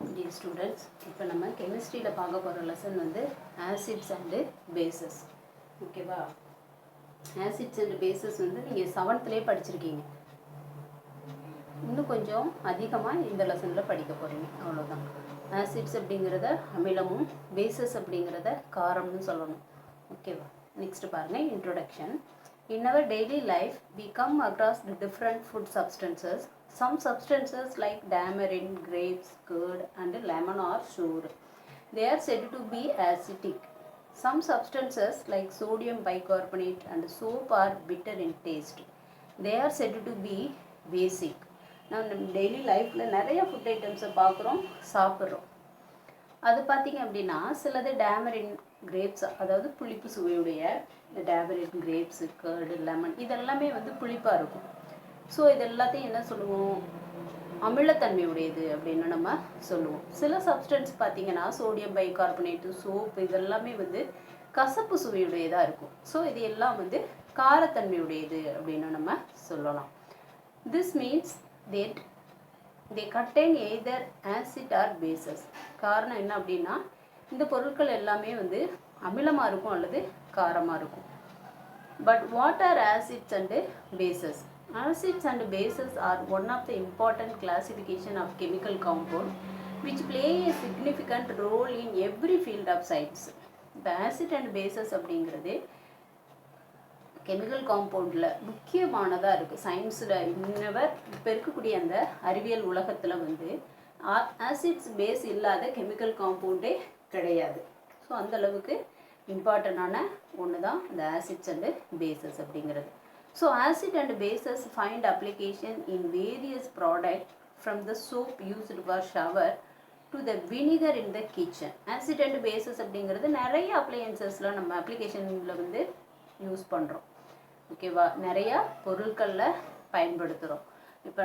Dear students, இப்போ நம்ம கெமிஸ்ட்ரியில் பார்க்க போகிற லெசன் வந்து ஆசிட்ஸ் அண்டு பேசஸ். ஓகேவா? ஆசிட்ஸ் அண்டு பேசஸ் வந்து நீங்கள் செவன்த்லேயே படிச்சிருக்கீங்க. இன்னும் கொஞ்சம் அதிகமாக இந்த லெசனில் படிக்க போகிறீங்க, அவ்வளோதான். ஆசிட்ஸ் அப்படிங்கிறத அமிலமும், பேசஸ் அப்படிங்கிறத காரம்னு சொல்லணும். ஓகேவா? நெக்ஸ்ட் பாருங்கள், introduction. In our daily life, we come across the different food substances. Some substances like tamarind, grapes, curd, and lemon are sour. They are said to be acidic. Some substances like sodium bicarbonate and soap are bitter in taste. They are said to be basic. நம்ம daily லைஃப்பில் நிறைய food ஐட்டம்ஸை பார்க்குறோம், சாப்பிட்றோம். அது பார்த்திங்க அப்படின்னா சிலது tamarin grapes, அதாவது புளிப்பு சுவையுடைய இந்த டேமரின் கிரேப்ஸு, கர்டு, லெமன் இதெல்லாமே வந்து புளிப்பாக இருக்கும். ஸோ இது எல்லாத்தையும் என்ன சொல்லுவோம்? அமிலத்தன்மையுடையது அப்படின்னு நம்ம சொல்லுவோம். சில சப்ஸ்டன்ஸ் பார்த்திங்கன்னா சோடியம் பைகார்பனேட்டு, சோப்பு இதெல்லாமே வந்து கசப்பு சுவையுடையதாக இருக்கும். ஸோ இது எல்லாம் வந்து காரத்தன்மையுடையது அப்படின்னு நம்ம சொல்லலாம். This means that they contain either acid or bases. காரணம் என்ன அப்படின்னா இந்த பொருட்கள் எல்லாமே வந்து அமிலமாக இருக்கும் அல்லது காரமாக இருக்கும். But what are acids and bases? Acids and bases are one of the important classification of chemical compound which play a significant role in every field of science. இந்த acid and bases அப்படிங்கிறது chemical காம்பவுண்டில் முக்கியமானதாக இருக்குது. சயின்ஸில் இன்னவர் இப்போ இருக்கக்கூடிய அந்த அறிவியல் உலகத்தில் வந்து ஆசிட்ஸ் பேஸ் இல்லாத கெமிக்கல் காம்பவுண்டே கிடையாது. ஸோ அந்தளவுக்கு இம்பார்ட்டண்டான ஒன்று தான் இந்த ஆசிட்ஸ் அண்டு பேசஸ் அப்படிங்கிறது. So acid and bases find application in various product from the soap used for shower to the vinegar in the kitchen. Acid and bases அப்படிங்கிறது நிறைய அப்ளையன்சஸில் நம்ம அப்ளிகேஷனில் வந்து யூஸ் பண்ணுறோம். ஓகேவா? நிறையா பொருட்களில் பயன்படுத்துகிறோம். இப்போ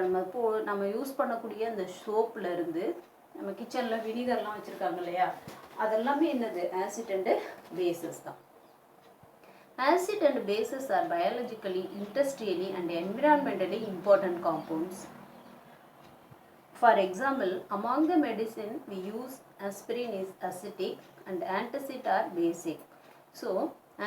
நம்ம யூஸ் பண்ணக்கூடிய அந்த சோப்பில் இருந்து நம்ம கிச்சனில் வினிகர்லாம் வச்சுருக்காங்க இல்லையா, அதெல்லாமே என்னது? ஆசிட் அண்டு பேசஸ் தான். Acid and bases are biologically, industrially and environmentally important compounds. For example, among the medicine we use aspirin is acidic and antacid are basic. So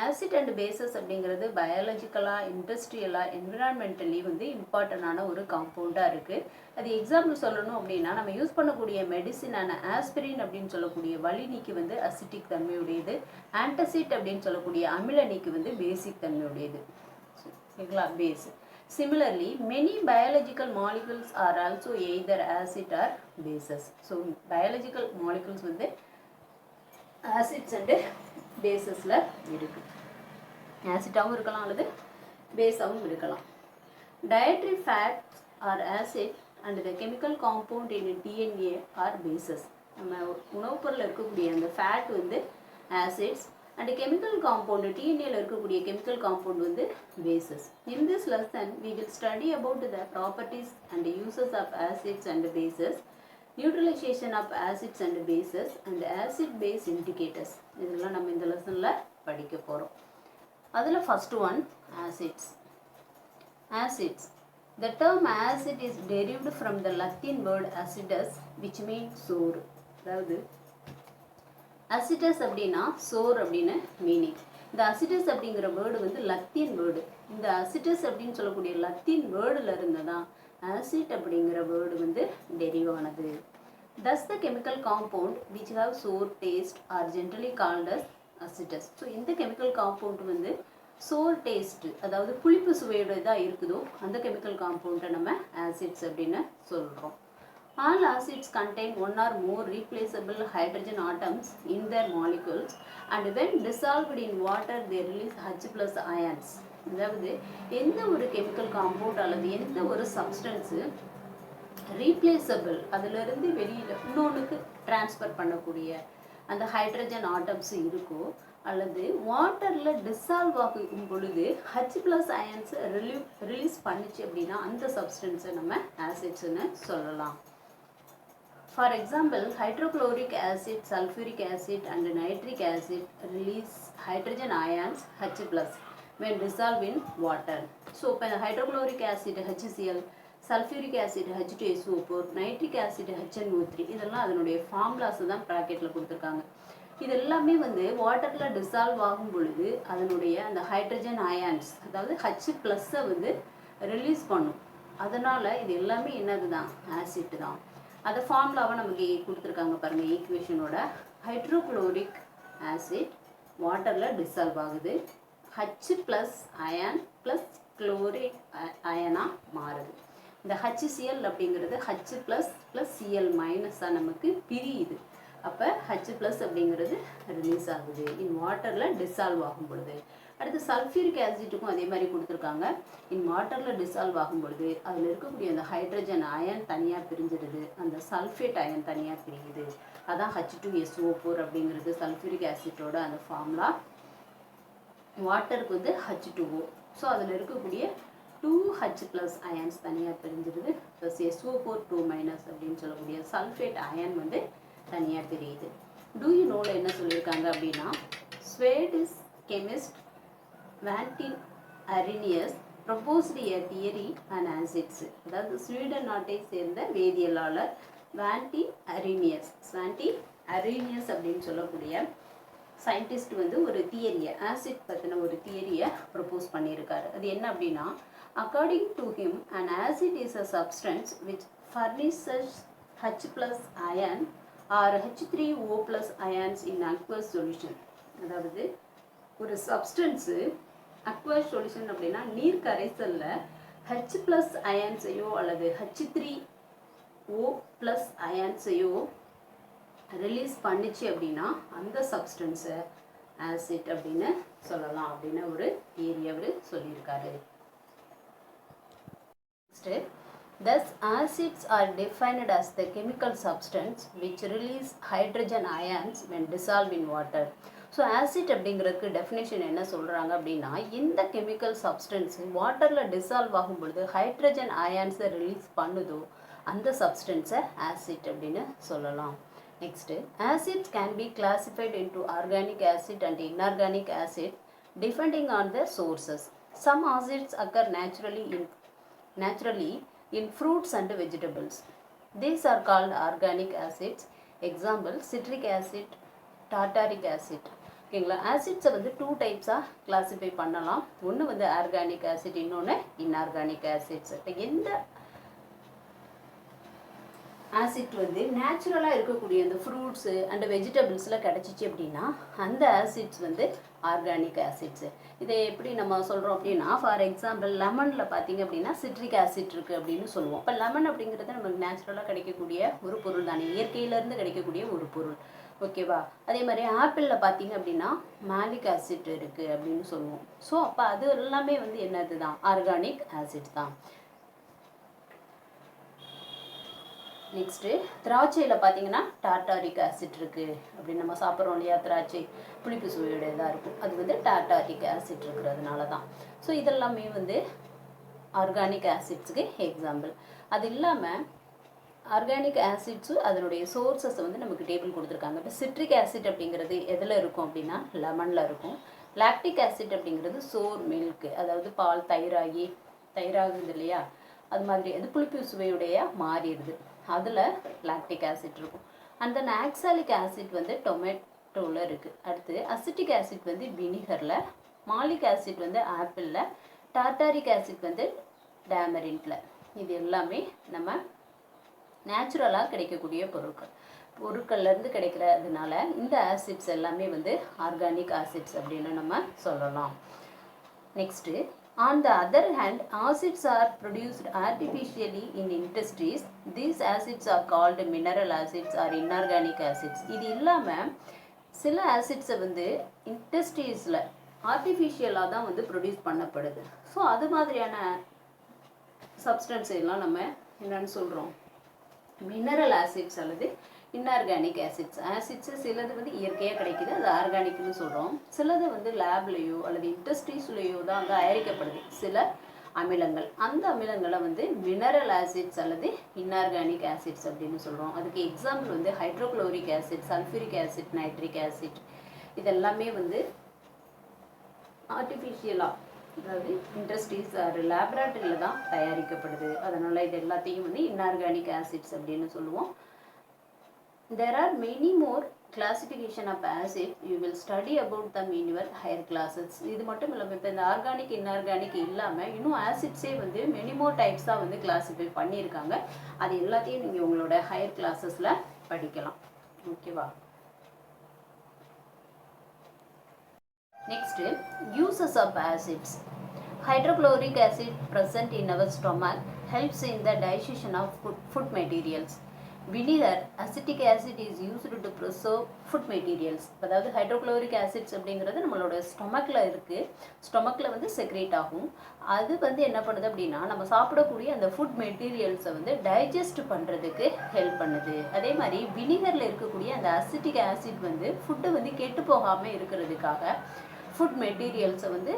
acid and bases அப்படிங்கிறது பயாலஜிக்கலாக, இண்டஸ்ட்ரியலாக, environmentally வந்து இம்பார்ட்டண்டான ஒரு காம்பவுண்டாக இருக்குது. அது example சொல்லணும் அப்படின்னா நம்ம யூஸ் பண்ணக்கூடிய மெடிசினான ஆஸ்பிரின் அப்படின்னு சொல்லக்கூடிய வலினிக்கு வந்து அசிட்டிக் தன்மையுடையது, ஆன்டசிட் அப்படின்னு சொல்லக்கூடிய அமிலனிக்கு வந்து பேசிக் தன்மையுடையது. சரிங்களா? Base. Similarly, many biological molecules are also either acid or bases. So biological molecules வந்து acids and basesல இருக்கு. ஆசிட்டாகவும் இருக்கலாம் அல்லது பேஸாகவும் இருக்கலாம். Dietary fats are acid and the chemical compound in DNA are bases. நம்ம உணவுப் பொருளில் இருக்கக்கூடிய அந்த ஃபேட் வந்து ஆசிட்ஸ் and chemical compound டிஎன்ஏல இருக்கக்கூடிய chemical compound வந்து bases. In this lesson we will study about the properties and uses of acids and bases, neutralization of acids and bases and acid base indicators. இதெல்லாம் நம்ம இந்த லெசனில் படிக்க போகிறோம். அதில் first one acids. Acids. The term acid is derived from the Latin word acidus which means sour. அதாவது அசிடஸ் அப்படின்னா சோர் அப்படின்னு மீனிங். இந்த அசிடஸ் அப்படிங்கிற வேர்டு வந்து லத்தீன் வேர்டு. இந்த அசிடஸ் அப்படின்னு சொல்லக்கூடிய லத்தீன் வேர்டில் இருந்து தான் ஆசிட் அப்படிங்கிற வேர்டு வந்து டெரிவ் ஆனது. Thus the chemical compound which have sour taste are generally called as acidus. So இந்த கெமிக்கல் காம்பவுண்ட் வந்து சோர் டேஸ்ட், அதாவது புளிப்பு சுவையுடையதாக இருக்குதோ அந்த கெமிக்கல் காம்பவுண்டை நம்ம ஆசிட்ஸ் அப்படின்னு சொல்கிறோம். All acids contain one or more replaceable hydrogen atoms in their molecules and when dissolved in water they release H+ ions. அதாவது எந்த ஒரு கெமிக்கல் காம்பவுண்ட் அல்லது எந்த ஒரு சப்ஸ்டன்ஸு ரீப்ளேசபிள், அதிலிருந்து வெளியில் இன்னொன்றுக்கு டிரான்ஸ்ஃபர் பண்ணக்கூடிய அந்த ஹைட்ரஜன் ஆட்டம்ஸ் இருக்கோ அல்லது வாட்டரில் டிசால்வ் ஆகும் பொழுது H+ அயன்ஸ் ரிலீஸ் பண்ணிச்சு அப்படின்னா அந்த சப்ஸ்டன்ஸை நம்ம ஆசிட்ஸ்ன்னு சொல்லலாம். For example, hydrochloric acid, sulfuric acid and nitric acid release hydrogen ions H+ when dissolved in water. So, hydrochloric acid HCl, sulphuric acid H2SO4, nitric acid HNO3, இதெல்லாம் அதனுடைய formulas தான் ப்ராக்கெட்டில் கொடுத்துருக்காங்க. இது எல்லாமே வந்து வாட்டரில் டிசால்வ் ஆகும் பொழுது அதனுடைய அந்த ஹைட்ரஜன் அயான்ஸ், அதாவது H+ வந்து ரிலீஸ் பண்ணும். அதனால் இது எல்லாமே என்னது தான், ஆசிட் தான். அதை ஃபார்முலாவை நமக்கு கொடுத்துருக்காங்க பாருங்கள். ஈக்குவேஷனோட ஹைட்ரோக்ளோரிக் ஆசிட் வாட்டரில் டிசால்வ் ஆகுது, H+ அயான் ப்ளஸ் குளோரிக் அயனாக மாறுது. இந்த HCl அப்படிங்கிறது H+ + Cl- நமக்கு பிரியுது. அப்போ H+ அப்படிங்கிறது ரிலீஸ் ஆகுது இன் வாட்டரில் டிசால்வ் ஆகும் பொழுது. அடுத்து சல்ஃபியூரிக் ஆசிட்டுக்கும் அதே மாதிரி கொடுத்துருக்காங்க. இன் வாட்டரில் டிசால்வ் ஆகும் பொழுது அதில் இருக்கக்கூடிய அந்த ஹைட்ரஜன் அயன் தனியாக பிரிஞ்சிடுது, அந்த சல்ஃபேட் அயன் தனியாக பிரியுது. அதான் H2SO4 அப்படிங்கிறது சல்ஃபியூரிக் ஆசிட்டோட அந்த ஃபார்முலா. வாட்டருக்கு வந்து H2O. ஸோ அதில் இருக்கக்கூடிய 2H+ அயன்ஸ் தனியாக பிரிஞ்சிருது, ப்ளஸ் SO4 2- அப்படின்னு சொல்லக்கூடிய சல்ஃபேட் அயன் வந்து தனியாக பிரியுது. டூ யூ நோவில் என்ன சொல்லியிருக்காங்க அப்படின்னா, ஸ்வீடிஷ் கெமிஸ்ட் வான்டின் Arrhenius proposed a theory and acids. அதாவது ஸ்வீடன் நாட்டை சேர்ந்த வேதியியலாளர் வான்டின் அரினியஸ் அப்படின்னு சொல்லக்கூடிய சயின்டிஸ்ட் வந்து ஒரு தியரியை, ஆசிட் பற்றின ஒரு தியரியை ப்ரொப்போஸ் பண்ணியிருக்காரு. அது என்ன அப்படின்னா, according to him an acid is a substance which furnishes H+ ion or H3O+ ions in aqueous solution. அதாவது ஒரு சப்ஸ்டன்ஸு அக்வஸ் சொல்யூஷன் அப்படின்னா நீர் கரைசலில் H+ அயான்ஸையோ அல்லது H3O+ அயான்ஸையோ ரிலீஸ் பண்ணிச்சு அப்படின்னா அந்த சப்ஸ்டன்ஸை ஆசிட் அப்படின்னு சொல்லலாம் அப்படின்னு ஒரு தியரி அவர் சொல்லியிருக்காரு. Thus, acids are defined as the chemical substance which release hydrogen ions when dissolved in water. So acid அப்படிங்கிறதுக்கு டெஃபினேஷன் என்ன சொல்கிறாங்க அப்படின்னா, இந்த கெமிக்கல் சப்ஸ்டன்ஸ் வாட்டரில் டிசால்வ் ஆகும் பொழுது ஹைட்ரஜன் அயான்ஸை ரிலீஸ் பண்ணுதோ அந்த சப்ஸ்டன்ஸை ஆசிட் அப்படின்னு சொல்லலாம். Next, acids can be classified into organic acid and inorganic acid depending on the sources. Some acids occur naturally in fruits and vegetables. These are called organic acids. Example, citric acid, tartaric acid. ஓகேங்களா, ஆசிட்ஸை வந்து 2 டைப்ஸாக classify பண்ணலாம். ஒன்று வந்து organic acid, இன்னொன்று inorganic acids. இப்போ எந்த acid வந்து நேச்சுரலாக இருக்கக்கூடிய அந்த ஃப்ரூட்ஸு அண்ட் வெஜிடபிள்ஸில் கிடச்சிச்சு அப்படின்னா அந்த ஆசிட்ஸ் வந்து ஆர்கானிக் ஆசிட்ஸு. இதை எப்படி நம்ம சொல்கிறோம் அப்படின்னா, ஃபார் எக்ஸாம்பிள் லெமனில் பார்த்திங்க அப்படின்னா சிட்ரிக் ஆசிட் இருக்குது அப்படின்னு சொல்லுவோம். இப்போ லெமன் அப்படிங்கிறது நமக்கு நேச்சுரலாக கிடைக்கக்கூடிய ஒரு பொருள் தானே, இயற்கையிலேருந்து கிடைக்கக்கூடிய ஒரு பொருள். ஓகேவா, அதே மாதிரி ஆப்பிளில் பார்த்திங்க அப்படின்னா மாலிக் ஆசிட் இருக்குது அப்படின்னு சொல்லுவோம். ஸோ அப்போ அது எல்லாமே வந்து என்னது தான், ஆர்கானிக் ஆசிட் தான். நெக்ஸ்ட்டு, திராட்சையில் பார்த்தீங்கன்னா டார்டாரிக் ஆசிட் இருக்குது அப்படின்னு நம்ம சாப்பிட்றோம் இல்லையா, திராட்சை புளிப்பு சுவையுடையதாக இருக்கும், அது வந்து டார்டாரிக் ஆசிட் இருக்கிறதுனால தான். ஸோ இதெல்லாமே வந்து ஆர்கானிக் ஆசிட்ஸுக்கு எக்ஸாம்பிள். அது இல்லாமல் ஆர்கானிக் ஆசிட்ஸு அதனுடைய சோர்ஸஸ் வந்து நமக்கு டேபிள் கொடுத்துருக்காங்க. இப்போ சிட்ரிக் ஆசிட் அப்படிங்கிறது எதில் இருக்கும் அப்படின்னா லெமனில் இருக்கும். லாக்டிக் ஆசிட் அப்படிங்கிறது சோர் மில்க்கு, அதாவது பால் தயிராகுது இல்லையா, அது மாதிரி அது புளிப்பு சுவையுடைய மாறிடுது, அதில் லாக்டிக் ஆசிட் இருக்கும். அண்ட் தென் ஆக்சாலிக் ஆசிட் வந்து டொமேட்டோவில் இருக்குது. அடுத்து அசிட்டிக் ஆசிட் வந்து வினிகரில், மாலிக் ஆசிட் வந்து ஆப்பிளில், டார்டாரிக் ஆசிட் வந்து டேமரின்ட்டில். இது எல்லாமே நம்ம நேச்சுரலாக கிடைக்கக்கூடிய பொருட்கள்லேருந்து கிடைக்கிறதுனால இந்த ஆசிட்ஸ் எல்லாமே வந்து ஆர்கானிக் ஆசிட்ஸ் அப்படின்னு நம்ம சொல்லலாம். Next, on the other hand, acids are produced artificially in industries. These acids are called mineral acids or inorganic acids. இது இல்லாமல் சில ஆசிட்ஸை வந்து இண்டஸ்ட்ரீஸில் ஆர்டிஃபிஷியலாக தான் வந்து ப்ரொடியூஸ் பண்ணப்படுது. ஸோ அது மாதிரியான சப்ஸ்டன்ஸ் எல்லாம் நம்ம என்னன்னு சொல்கிறோம், மினரல் ஆசிட்ஸ் அல்லது இன்ஆர்கானிக் ஆசிட்ஸ். ஆசிட்ஸு சிலது வந்து இயற்கையாக கிடைக்குது, அது ஆர்கானிக்னு சொல்கிறோம். சிலது வந்து லேப்லேயோ அல்லது இண்டஸ்ட்ரீஸ்லேயோ தான் வந்து தயாரிக்கப்படுது சில அமிலங்கள். அந்த அமிலங்களை வந்து மினரல் ஆசிட்ஸ் அல்லது இன்ஆர்கானிக் ஆசிட்ஸ் அப்படின்னு சொல்கிறோம். அதுக்கு எக்ஸாம்பிள் வந்து hydrochloric acid, sulphuric acid, nitric acid. இதெல்லாமே வந்து ஆர்டிஃபிஷியலாக அதாவது இண்டஸ்ட்ரீஸ் ஆர் லேபரேட்டரியில் தான் தயாரிக்கப்படுது. அதனால் இது எல்லாத்தையும் வந்து இன்ஆர்கானிக் ஆசிட்ஸ் அப்படின்னு சொல்லுவோம். There are many more classification of acids. You will study about them in your higher classes. இது மட்டும் இல்லாமல் இப்போ இந்த ஆர்கானிக் இன்ஆர்கானிக் இல்லாமல் இன்னும் ஆசிட்ஸே வந்து மெனி மோர் டைப்ஸாக வந்து கிளாஸிஃபை பண்ணியிருக்காங்க. அது எல்லாத்தையும் நீங்கள் உங்களோட ஹையர் கிளாஸஸில் படிக்கலாம். ஓகேவா? Next uses of acids. Hydrochloric acid present in our stomach helps in the digestion of food materials. Vinegar, acetic acid is used to preserve food materials. அதாவது ஹைட்ரோக்ளோரிக் ஆசிட்ஸ் அப்படிங்கிறது நம்மளோட ஸ்டொமக்கில் இருக்குது. ஸ்டொமக்கில் வந்து செக்ரேட் ஆகும். அது வந்து என்ன பண்ணுது அப்படின்னா நம்ம சாப்பிடக்கூடிய அந்த ஃபுட் மெட்டீரியல்ஸை வந்து டைஜஸ்ட் பண்ணுறதுக்கு ஹெல்ப் பண்ணுது. அதே மாதிரி வினிகரில் இருக்கக்கூடிய அந்த அசிட்டிக் ஆசிட் வந்து ஃபுட்டை வந்து கெட்டு போகாமல் இருக்கிறதுக்காக ஃபுட் மெட்டீரியல்ஸை வந்து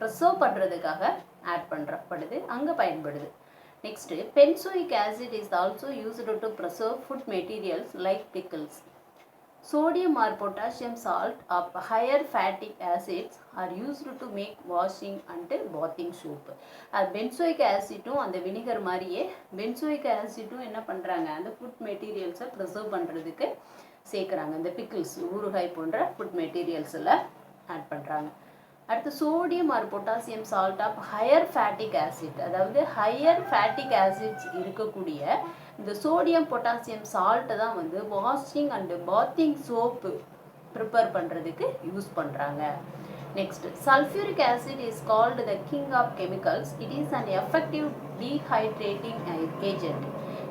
ப்ரிசர்வ் பண்ணுறதுக்காக ஆட் பண்ணுறப்படுது, அங்கே பயன்படுது. Next, benzoic acid is also used to preserve food materials like pickles. Sodium or potassium salt of higher fatty acids are used to make washing and bathing soap. Benzoic acid and vinegar மாதிரியே benzoic acid என்ன பண்றாங்க, அந்த food materials preserve பண்றதுக்கு சேர்க்கறாங்க. இந்த pickles ஊறுகாய் போன்ற food materials எல்லாம் add பண்றாங்க. அடுத்து sodium or potassium salt of higher fatty acid. அதாவது ஹையர் ஃபேட்டிக் ஆசிட்ஸ் இருக்கக்கூடிய இந்த சோடியம் பொட்டாசியம் சால்ட்டை தான் வந்து washing and bathing soap prepare பண்ணுறதுக்கு யூஸ் பண்ணுறாங்க. Next, sulphuric acid is called the king of chemicals. It is an effective dehydrating agent.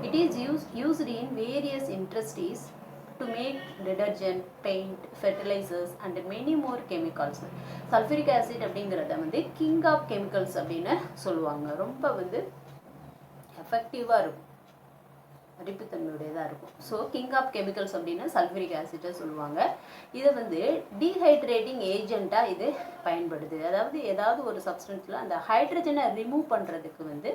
It is used in various industries to make detergent, paint, fertilizers and many more chemicals. Sulfuric acid அப்படிங்கிறத வந்து king of chemicals அப்படின்னு சொல்லுவாங்க. ரொம்ப வந்து எஃபெக்டிவாக இருக்கும், அரிப்புத்தன்மையுடையதாக இருக்கும். So king of chemicals அப்படின்னு சல்ஃபரிக் ஆசிட்டை சொல்லுவாங்க. இதை வந்து டீஹைட்ரேட்டிங் ஏஜெண்ட்டாக இது பயன்படுது. அதாவது ஏதாவது ஒரு சப்ஸ்டன்ஸில் அந்த ஹைட்ரஜனை ரிமூவ் பண்ணுறதுக்கு வந்து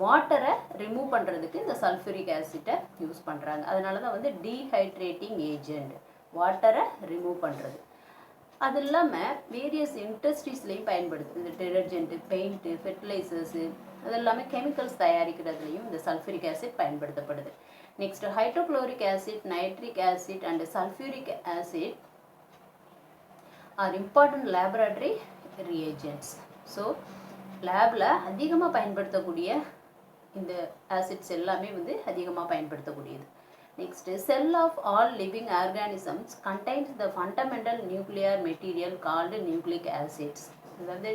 வாட்டரை ரிமூவ் பண்ணுறதுக்கு இந்த சல்ஃபரிக் ஆசிட்டை யூஸ் பண்ணுறாங்க. அதனால தான் வந்து டீஹைட்ரேட்டிங் ஏஜெண்ட், வாட்டரை ரிமூவ் பண்ணுறது. அது இல்லாமல் வேரியஸ் இண்டஸ்ட்ரீஸ்லேயும் பயன்படுது. இந்த டிடர்ஜென்ட்டு, பெயிண்ட்டு, ஃபெர்டிலைசர்ஸு, அது எல்லாமே கெமிக்கல்ஸ் தயாரிக்கிறதுலையும் இந்த சல்ஃபரிக் ஆசிட் பயன்படுத்தப்படுது. Next, hydrochloric acid, nitric acid and sulphuric acid are important laboratory reagents. So லேபில் அதிகமாக பயன்படுத்தக்கூடிய இந்த ஆசிட்ஸ் எல்லாமே வந்து அதிகமாக பயன்படுத்தக்கூடியது. Next, cell of all living organisms contains the fundamental nuclear material called nucleic acids. அதாவது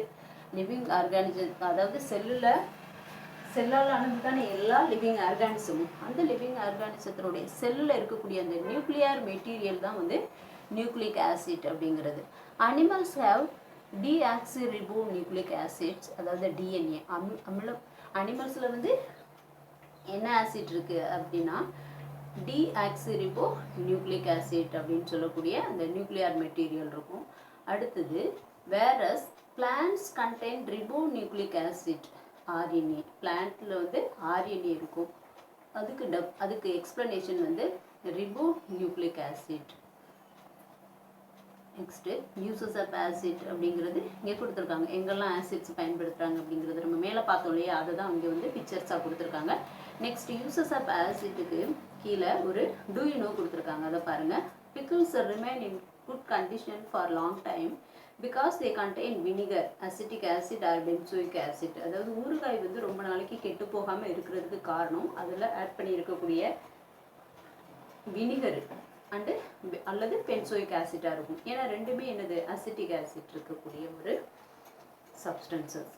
லிவிங் ஆர்கானிசம், அதாவது செல்லால் ஆனதுக்கான எல்லா லிவிங் ஆர்கானிசமும் அந்த லிவிங் ஆர்கானிசத்தினுடைய செல்லில் இருக்கக்கூடிய அந்த நியூக்ளியர் மெட்டீரியல் தான் வந்து நியூக்ளிக் ஆசிட் அப்படிங்கிறது. அனிமல்ஸ் ஹேவ் deoxyribonucleic acids, அதாவது டிஎன்ஏ அமிலம். அனிமல்ஸில் வந்து என்ன ஆசிட் இருக்குது அப்படின்னா டிஆக்சிரிபோநியூக்ளிக் ஆசிட் அப்படின்னு சொல்லக்கூடிய அந்த நியூக்ளியர் மெட்டீரியல் இருக்கும். அடுத்தது various plants contain ribonucleic acid, RNA. பிளான்ட்டில் வந்து ஆர்என்ஏ இருக்கும். அதுக்கு எக்ஸ்பிளனேஷன் வந்து ribonucleic acid. Next, uses of acid அப்படிங்கிறது இங்கே கொடுத்துருக்காங்க. எங்கெல்லாம் ஆசிட்ஸ் பயன்படுத்துகிறாங்க அப்படிங்கிறது நம்ம மேலே பார்த்தோம் இல்லையா, அதை தான் இங்கே வந்து பிக்சர்ஸாக கொடுத்துருக்காங்க. நெக்ஸ்ட், யூசஸ் ஆஃப் ஆசிட்டுக்கு கீழே ஒரு டூ யூ நோ கொடுத்துருக்காங்க. அதை பாருங்கள். Pickles remain in good condition for long time because they contain vinegar, acetic acid or benzoic acid. அதாவது ஊறுகாய் வந்து ரொம்ப நாளைக்கு கெட்டு போகாமல் இருக்கிறதுக்கு காரணம் அதில் ஆட் பண்ணியிருக்கக்கூடிய வினிகர் அண்டு அல்லது பென்சோயிக் ஆசிட்டாக இருக்கும். ஏன்னா ரெண்டுமே என்னது அசிட்டிக் ஆசிட் இருக்கக்கூடிய ஒரு சப்ஸ்டன்சஸ்.